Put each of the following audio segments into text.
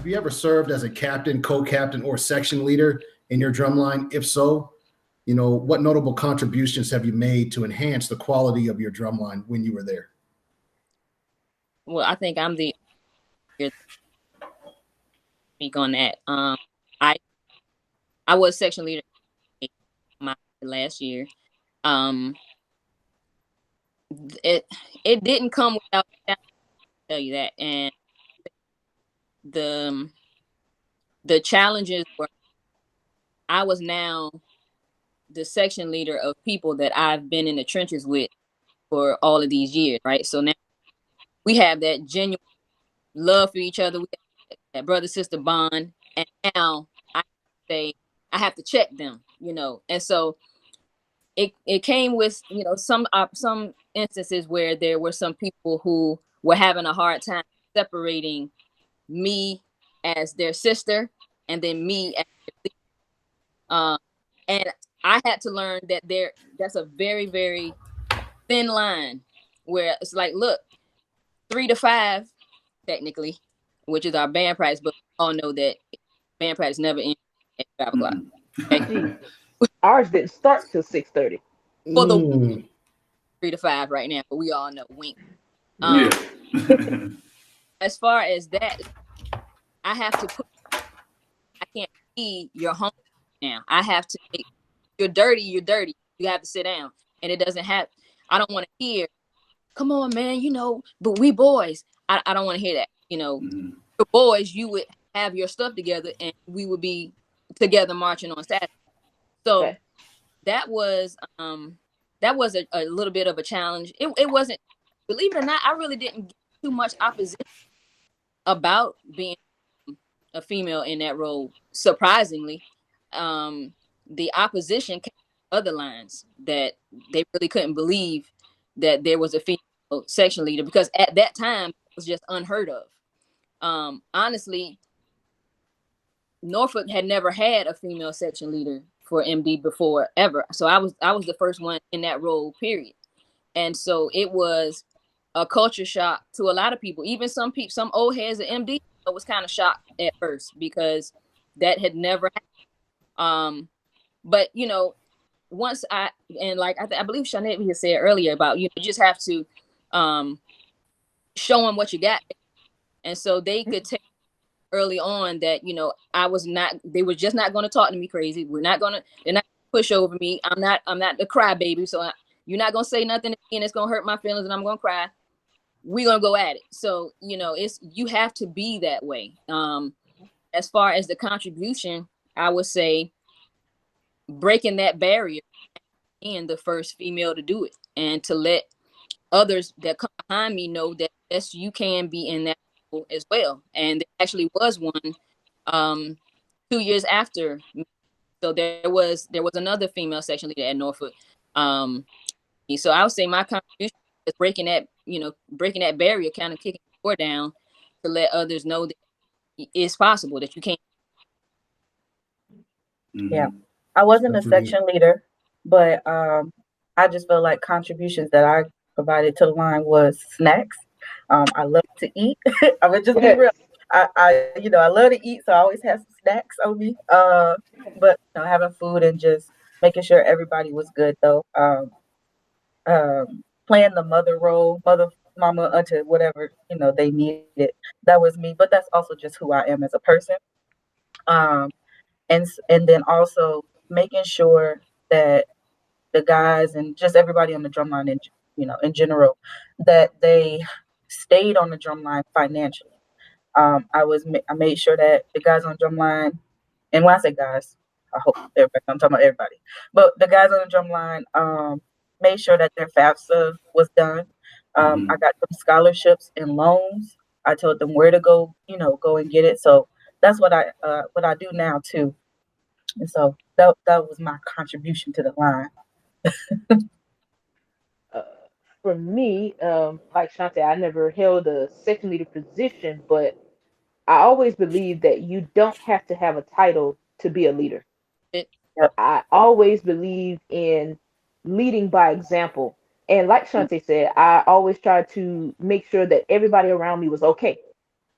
have you ever served as a captain, co-captain, or section leader in your drumline? If so, what notable contributions have you made to enhance the quality of your drumline when you were there? Well, I think I'm the speak on that. I was section leader my last year. It didn't come without, I'll tell you that, and the challenges were I was now the section leader of people that I've been in the trenches with for all of these years, right? So now we have that genuine love for each other. We have that brother sister bond, and now I have to check them, and so it came with some instances where there were some people who were having a hard time separating me as their sister and then me as their leader. And I had to learn that that's a very, very thin line where it's like, look, 3 to 5 technically, which is our band practice, but we all know that band practice never ends at 5 o'clock. Okay? Ours didn't start till 6:30. For the 3 to 5 right now, but we all know wink. As far as that, I have to I can't be your home now. I have to you're dirty. You have to sit down. And it doesn't have, I don't want to hear, come on, man, but we boys. I don't want to hear that. For boys, you would have your stuff together and we would be together marching on Saturday. So okay. That was a little bit of a challenge. It wasn't, believe it or not, I really didn't get too much opposition about being a female in that role. Surprisingly, the opposition came from other lines that they really couldn't believe that there was a female section leader, because at that time it was just unheard of. Honestly, Norfolk had never had a female section leader for MD before ever. So I was the first one in that role, period. And so it was a culture shock to a lot of people. Even some old heads of MD was kind of shocked at first because that had never happened. But once I believe Shanette had said earlier about you just have to show them what you got, and so they could take early on that they were just not going to talk to me crazy. They're not going to push over me. I'm not the crybaby, so you're not going to say nothing to me and it's going to hurt my feelings and I'm going to cry. We're going to go at it. So you have to be that way. As far as the contribution, I would say breaking that barrier and the first female to do it, and to let others that come behind me know that yes, you can be in that role as well. And there actually was one 2 years after me. So there was another female section leader at Norfolk. So I would say my contribution is breaking that barrier, kind of kicking the door down to let others know that it's possible, that you can. Yeah. I wasn't a section leader, but I just felt like contributions that I provided to the line was snacks. I love to eat. I would just be real. I love to eat, so I always have some snacks on me. But having food and just making sure everybody was good, though. Playing the mother role, mother, mama, auntie, whatever they needed. That was me, but that's also just who I am as a person. And then also making sure that the guys and just everybody on the drumline, in general, that they stayed on the drumline financially. I made sure that the guys on the drumline, and when I say guys, I hope everybody, I'm talking about everybody, but the guys on the drumline made sure that their FAFSA was done. I got them scholarships and loans. I told them where to go, go and get it. So that's what I do now too. And so that was my contribution to the line. For me, like Shante, I never held a section leader position, but I always believe that you don't have to have a title to be a leader. Yep. I always believe in leading by example. And like Shante said, I always tried to make sure that everybody around me was okay.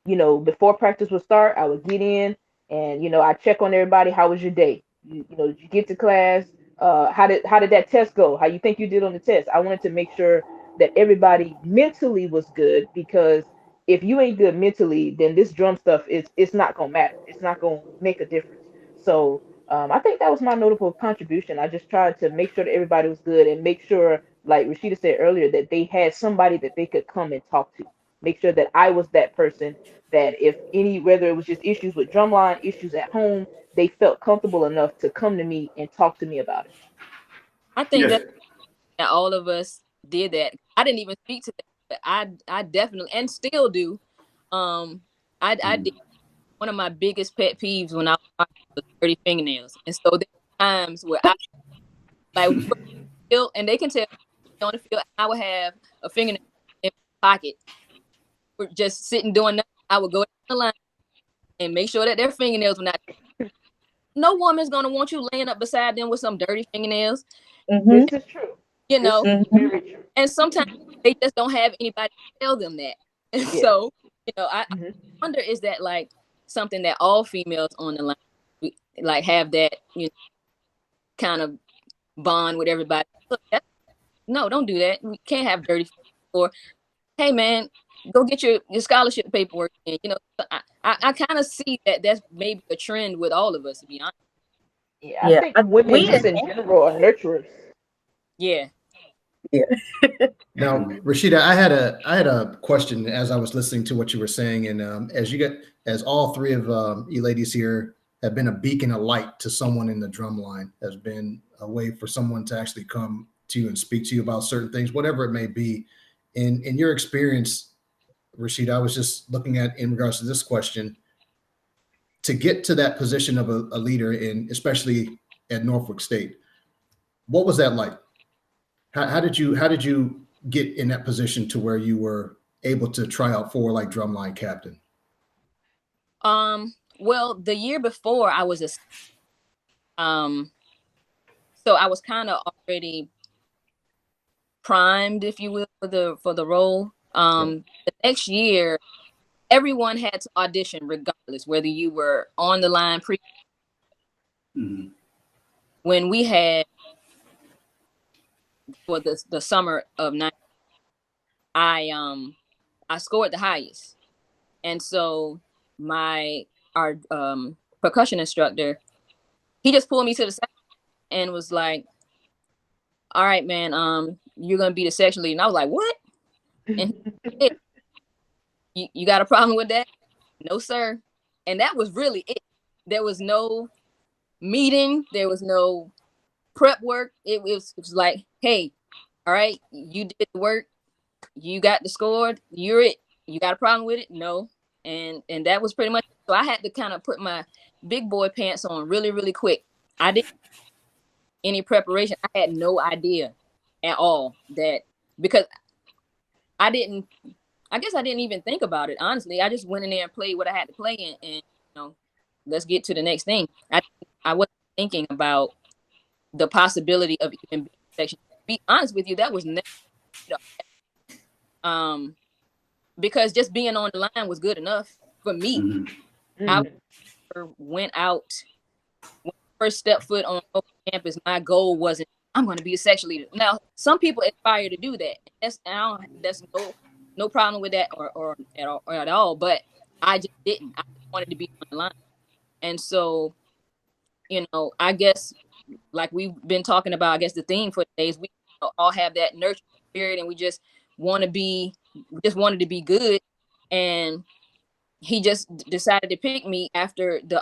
you know, before practice would start, I would get in and, you know, I check on everybody. How was your day? You know, did you get to class? How did that test go? How you think you did on the test? I wanted to make sure that everybody mentally was good, because if you ain't good mentally, then this drum stuff is it's not gonna matter. It's not gonna make a difference. So I think that was my notable contribution. I just tried to make sure that everybody was good and make sure, like Rashida said earlier, that they had somebody that they could come and talk to. Make sure that I was that person that if any, whether it was just issues with drumline, issues at home, they felt comfortable enough to come to me and talk to me about it. I think Yes. that all of us did that. I didn't even speak to them, but I definitely and still do. I did. One of my biggest pet peeves when I was dirty fingernails, and so there were times where I like we would feel, and they can tell on the field, I would have a fingernail in my pocket, we're just sitting doing nothing. I would go down the line and make sure that their fingernails were not. No woman's gonna want you laying up beside them with some dirty fingernails. This is true. You know, This is very true. and sometimes they just don't have anybody to tell them that. And Yeah. so, you know, I wonder, is that like something that all females on the line like have, that, you know, kind of bond with everybody? Look, no, don't do that. We can't have dirty. Or, hey man, go get your scholarship paperwork. And, you know, I kind of see that that's maybe a trend with all of us, to be honest. Yeah, I think women just in general are nurturers. Yeah. Now, Rashida, I had a question as I was listening to what you were saying, and as all three of you ladies here have been a beacon of light to someone in the drum line, has been a way for someone to actually come to you and speak to you about certain things, whatever it may be. In your experience, Rashida, I was just looking at, in regards to this question, to get to that position of a leader, especially at Norfolk State, what was that like? How did you get in that position to where you were able to try out for like drumline captain? Well, the year before I was so I was kind of already primed, if you will, for the role. The next year, everyone had to audition regardless, whether you were on the line when we had for the summer of 9, I scored the highest. And so our percussion instructor, he just pulled me to the side and was like, all right, man, you're gonna be the section leader. And I was like, what? And he said, you got a problem with that? No, sir. And that was really it. There was no meeting, there was no prep work. It was like, hey, all right, you did the work, you got the score, you're it. You got a problem with it? No. And that was pretty much it. So I had to kind of put my big boy pants on really, really quick. I didn't any preparation. I had no idea at all that, because I guess I didn't even think about it, honestly. I just went in there and played what I had to play, and you know, let's get to the next thing. I wasn't thinking about the possibility of even being section. To be honest with you, that was never, because just being on the line was good enough for me. I went out, when I first stepped foot on campus, my goal wasn't, I'm going to be a section leader. Now, some people aspire to do that. That's no problem with that or at all. But I just didn't. I just wanted to be on the line. And so, you know, I guess like we've been talking about, I guess the theme for today is we all have that nurture spirit, and we just wanted to be good. And he just decided to pick me after the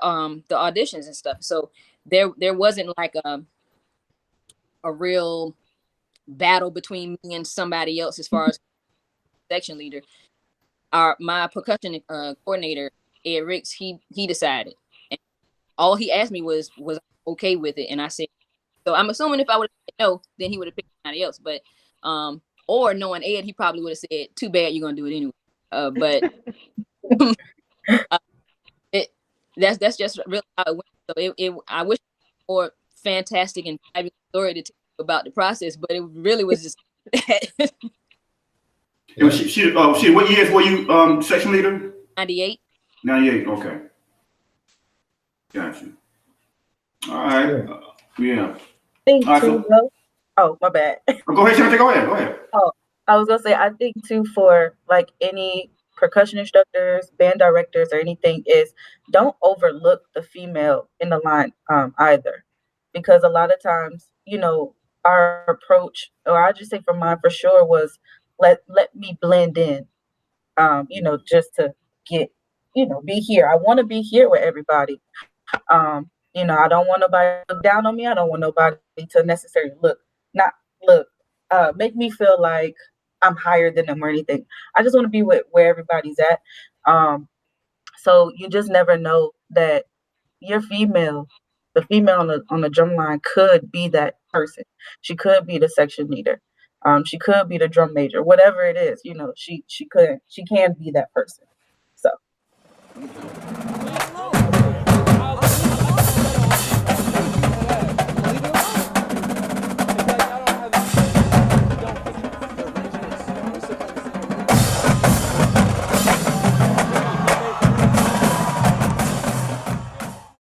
auditions and stuff. So there wasn't like a real battle between me and somebody else as far as section leader. My percussion coordinator, Ed Ricks, he decided. And all he asked me was I okay with it, and I said so. I'm assuming if I would have said no, then he would have picked somebody else. But or knowing Ed, he probably would have said, "Too bad, you're gonna do it anyway." But that's just really how it went. So I wish more fantastic and fabulous story to tell you about the process, but it really was just what years were you section leader? 98. 98. Okay. Gotcha. All right. Sure. Yeah. think All right. too, So though. Oh, my bad. go ahead, Shante. Go ahead. Go ahead. Oh, I was gonna say, I think too, for like any percussion instructors, band directors, or anything, is don't overlook the female in the line either, because a lot of times, our approach, or I just say for mine for sure, was let me blend in, just to get, be here. I want to be here with everybody. I don't want nobody to look down on me. I don't want nobody to necessarily not look, make me feel like I'm higher than them or anything. I just want to be with where everybody's at. So you just never know that your the female on the drum line could be that person. She could be the section leader. She could be the drum major, whatever it is. She can be that person. So.